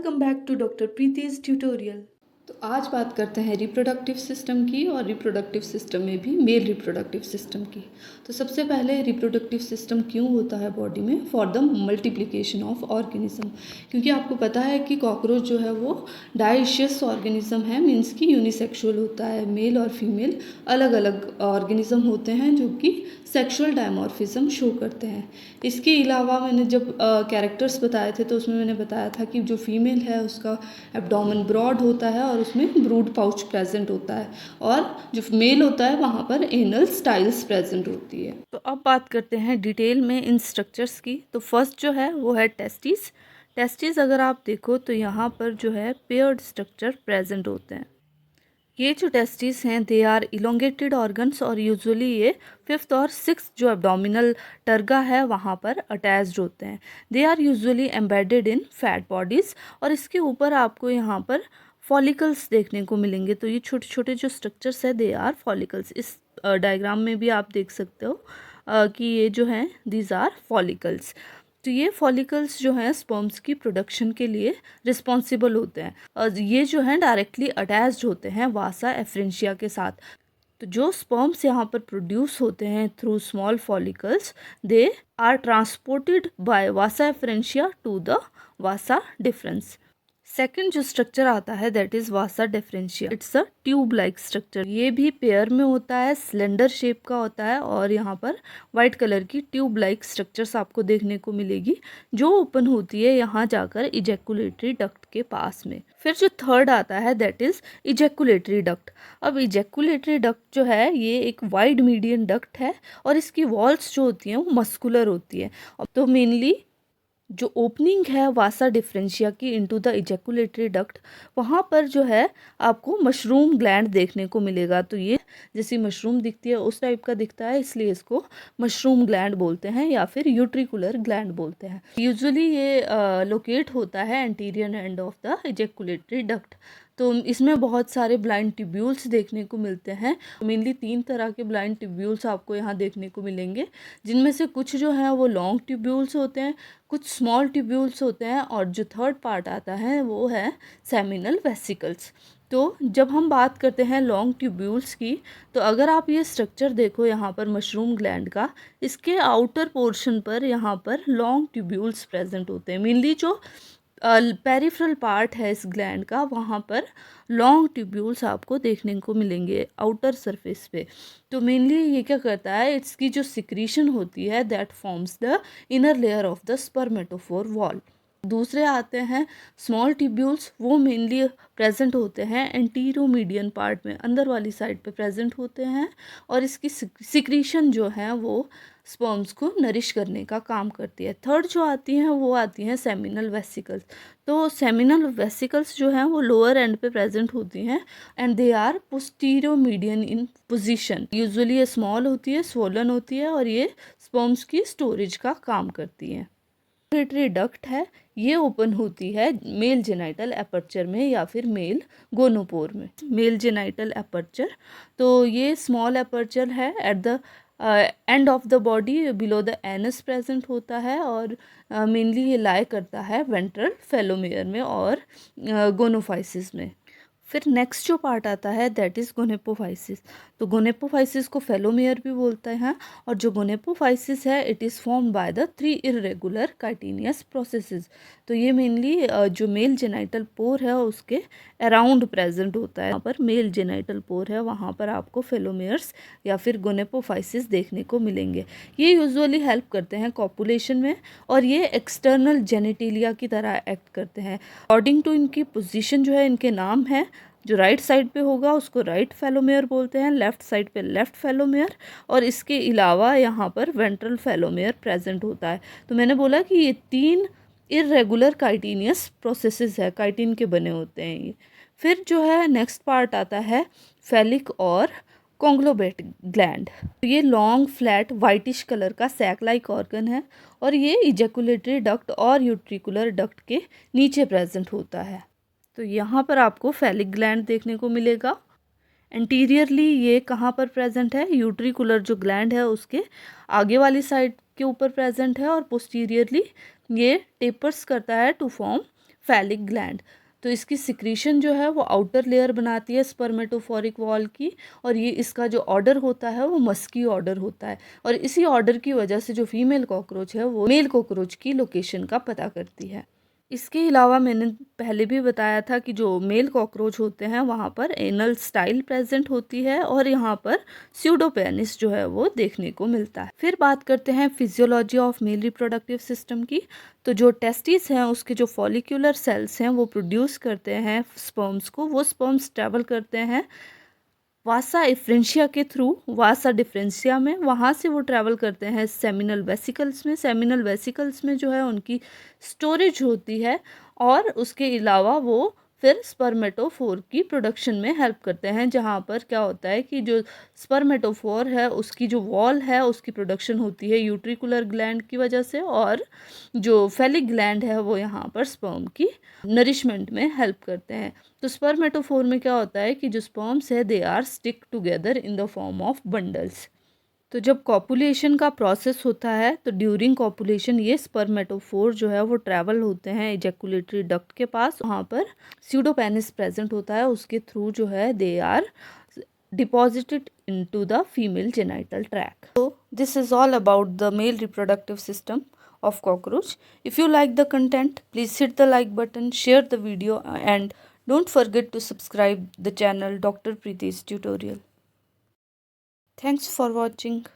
Welcome back to Dr. Preeti's tutorial. तो आज बात करते हैं रिप्रोडक्टिव सिस्टम की और रिप्रोडक्टिव सिस्टम में भी मेल रिप्रोडक्टिव सिस्टम की। तो सबसे पहले रिप्रोडक्टिव सिस्टम क्यों होता है बॉडी में? For the multiplication of organism. क्योंकि आपको पता है कि कॉकरोच जो है वो डाइशियस ऑर्गेनिज्म है, मीन्स कि यूनिसेक्सुअल होता है। मेल और फीमेल अलग अलग ऑर्गेनिज्म होते हैं जो कि सेक्सुअल डायमॉर्फिज्म शो करते हैं। इसके अलावा मैंने जब कैरेक्टर्स बताए थे तो उसमें मैंने बताया था कि जो फीमेल है उसका एब्डोमेन ब्रॉड होता है और उसमें ब्रूड पाउच प्रेजेंट होता है, और जो मेल होता है वहाँ पर एनल स्टाइल्स प्रेजेंट होती है। तो अब बात करते हैं डिटेल में इन स्ट्रक्चर्स की। तो फर्स्ट जो है वो है टेस्टिस। टेस्टिस अगर आप देखो तो यहाँ पर जो है पेयर्ड स्ट्रक्चर प्रेजेंट होते हैं। ये जो टेस्टिस हैं दे आर इलोंगेटेड ऑर्गन्स और यूजुअली ये फिफ्थ और सिक्स जो एब्डोमिनल टर्गा है वहाँ पर अटैच्ड होते हैं। They are usually embedded in fat bodies और इसके ऊपर आपको यहाँ पर फॉलिकल्स देखने को मिलेंगे। तो ये छोटे छोटे जो स्ट्रक्चर्स है दे आर फॉलिकल्स। इस डायग्राम में भी आप देख सकते हो कि ये जो हैं दीज आर फॉलिकल्स। तो ये फॉलिकल्स जो हैं स्पर्म्स की प्रोडक्शन के लिए रिस्पॉन्सिबल होते हैं और ये जो हैं डायरेक्टली अटैच्ड होते हैं वासा एफरेंशिया के साथ। तो जो स्पर्म्स यहाँ पर प्रोड्यूस होते हैं through small follicles they are transported by vasa efferentia to the vasa deferens. Second जो स्ट्रक्चर आता है that is vasa deferentia. It's a tube like structure. ये भी पेयर में होता है, सिलेंडर शेप का होता है और यहाँ पर वाइट कलर की ट्यूब लाइक स्ट्रक्चर्स आपको देखने को मिलेगी जो ओपन होती है यहाँ जाकर इजैकुलेटरी डक्ट के पास में। फिर जो थर्ड आता है दैट इज इजैकुलेटरी डक्ट। अब इजैकुलेटरी डक्ट जो है ये एक वाइड मीडियन डक्ट है और इसकी वॉल्स जो होती हैं वो मस्कुलर होती है। तो मेनली जो ओपनिंग है वासा डिफरेंशिया की इनटू द इजैकुलेटरी डक्ट, वहाँ पर जो है आपको मशरूम ग्लैंड देखने को मिलेगा। तो ये जैसी मशरूम दिखती है उस टाइप का दिखता है, इसलिए इसको मशरूम ग्लैंड बोलते हैं या फिर यूट्रिकुलर ग्लैंड बोलते हैं। यूजुअली ये लोकेट होता है anterior end of the ejaculatory duct. तो इसमें बहुत सारे ब्लाइंड ट्यूब्यूल्स देखने को मिलते हैं। मेनली 3 तरह के ब्लाइंड ट्यूब्यूल्स आपको यहाँ देखने को मिलेंगे, जिनमें से कुछ जो हैं वो लॉन्ग ट्यूब्यूल्स होते हैं, कुछ स्मॉल ट्यूब्यूल्स होते हैं और जो थर्ड पार्ट आता है वो है सेमिनल वेसिकल्स। तो जब हम बात करते हैं लॉन्ग ट्यूब्यूल्स की, तो अगर आप ये स्ट्रक्चर देखो यहाँ पर मशरूम ग्लैंड का, इसके आउटर पोर्शन पर यहाँ पर लॉन्ग ट्यूब्यूल्स प्रेजेंट होते हैं। मेनली जो पेरिफेरल पार्ट है इस ग्लैंड का वहाँ पर लॉन्ग ट्यूब्यूल्स आपको देखने को मिलेंगे आउटर सरफेस पे। तो मेनली ये क्या करता है, इसकी जो सिक्रीशन होती है that forms the inner layer of the spermatophore wall. दूसरे आते हैं स्मॉल ट्यूब्यूल्स। वो मेनली प्रेजेंट होते हैं एंटीरोमीडियन पार्ट में, अंदर वाली साइड पे प्रेजेंट होते हैं और इसकी सिक्रीशन जो है वो स्पर्म्स को नरिश करने का काम करती है। थर्ड जो आती हैं वो आती हैं सेमिनल वेसिकल्स। तो सेमिनल वेसिकल्स जो हैं वो लोअर एंड पे प्रेजेंट होती हैं and they are posteriomedian in position. Usually ये स्मॉल होती है, स्वोलन होती है और ये स्पर्म्स की स्टोरेज का काम करती हैं। इजैकुलेटरी डक्ट है, ये ओपन होती है मेल जेनाइटल एपर्चर में या फिर मेल गोनोपोर में। मेल जेनाइटल एपर्चर, तो ये स्मॉल एपर्चर है at the end of the body below the anus present होता है और मेनली ये लाई करता है वेंट्रल फेलोमियर में और गोनोफाइसिस में। फिर नेक्स्ट जो पार्ट आता है दैट इज़ गोनेपोफाइसिस। तो गोनेपोफाइसिस को फेलोमियर भी बोलते हैं और जो गोनेपोफाइसिस है it is formed by the 3 irregular chitinous processes. तो ये मेनली जो मेल जेनाइटल पोर है उसके अराउंड प्रेजेंट होता है। यहाँ पर मेल जेनाइटल पोर है वहाँ पर आपको फेलोमियर्स या फिर गोनेपोफाइसिस देखने को मिलेंगे। ये यूजुअली हेल्प करते हैं कॉपुलेशन में और ये एक्सटर्नल जेनिटेलिया की तरह एक्ट करते हैं। अकॉर्डिंग टू इनकी पोजीशन जो है इनके नाम है, जो राइट साइड पे होगा उसको राइट फेलोमेयर बोलते हैं, लेफ्ट साइड पे लेफ्ट फेलोमेयर और इसके अलावा यहाँ पर वेंट्रल फेलोमेयर प्रेजेंट होता है। तो मैंने बोला कि ये 3 इरेगुलर काइटिनियस प्रोसेसेस है, काइटिन के बने होते हैं ये। फिर जो है नेक्स्ट पार्ट आता है फेलिक और कॉन्ग्लोमेट ग्लैंड। ये लॉन्ग फ्लैट वाइटिश कलर का सैक लाइक ऑर्गन है और ये इजैकुलेटरी डक्ट और यूट्रिकुलर डक्ट के नीचे प्रेजेंट होता है। तो यहाँ पर आपको फेलिक ग्लैंड देखने को मिलेगा। एंटीरियरली ये कहाँ पर प्रेजेंट है, यूट्रिकुलर जो ग्लैंड है उसके आगे वाली साइड के ऊपर प्रेजेंट है और पोस्टीरियरली ये टेपर्स करता है टू फॉर्म फैलिक ग्लैंड। तो इसकी सिक्रीशन जो है वो आउटर लेयर बनाती है स्पर्मेटोफोरिक वॉल की, और ये इसका जो ऑर्डर होता है वो मस्की ऑर्डर होता है, और इसी ऑर्डर की वजह से जो फीमेल कॉकरोच है वो मेल कॉकरोच की लोकेशन का पता करती है। इसके अलावा मैंने पहले भी बताया था कि जो मेल कॉकरोच होते हैं वहाँ पर एनल स्टाइल प्रेजेंट होती है, और यहाँ पर स्यूडोपेनिस जो है वो देखने को मिलता है। फिर बात करते हैं physiology of male reproductive system की। तो जो टेस्टिस हैं उसके जो फॉलिक्यूलर सेल्स हैं वो प्रोड्यूस करते हैं स्पर्म्स को। वो स्पर्म्स ट्रैवल करते हैं वासा इफ्रेंशिया के थ्रू, वासा डिफरेंशिया में, वहाँ से वो ट्रैवल करते हैं सेमिनल वेसिकल्स में। सेमिनल वेसिकल्स में जो है उनकी स्टोरेज होती है, और उसके अलावा वो फिर स्पर्मेटोफोर की प्रोडक्शन में हेल्प करते हैं, जहाँ पर क्या होता है कि जो स्पर्मेटोफोर है उसकी जो वॉल है उसकी प्रोडक्शन होती है यूट्रिकुलर ग्लैंड की वजह से, और जो फेलिक ग्लैंड है वो यहाँ पर स्पर्म की नरिशमेंट में हेल्प करते हैं। तो स्पर्मेटोफोर में क्या होता है कि जो स्पर्म्स है they are stick together in the form of bundles. तो जब कॉपुलेशन का प्रोसेस होता है तो ड्यूरिंग कॉपुलेशन ये स्पर्मेटोफोर जो है वो ट्रैवल होते हैं एजैकुलेटरी डक्ट के पास, वहाँ पर स्यूडोपेनिस प्रेजेंट होता है, उसके थ्रू जो है they are deposited into the female genital tract. So this is all about the male reproductive system of cockroach. If you like the content, please hit the like button, share the video, and don't forget to subscribe the channel Dr. Preeti's Tutorial. Thanks for watching.